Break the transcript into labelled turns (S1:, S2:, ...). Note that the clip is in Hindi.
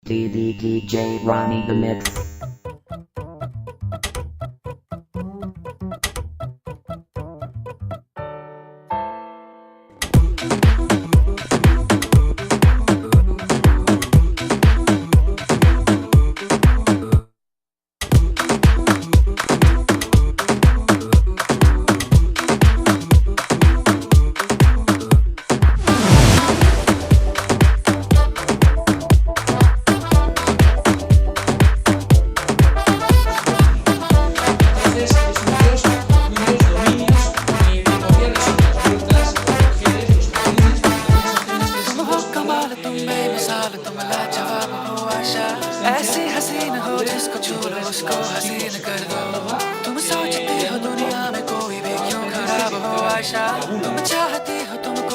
S1: DJ Ronnie the Mix.
S2: ऐसी हसीन हो जिसको छू लो उसको हसीन कर दो। तुम सोचती हो दुनिया में कोई भी क्यों खराब हो आशा। तुम चाहती हो तुमको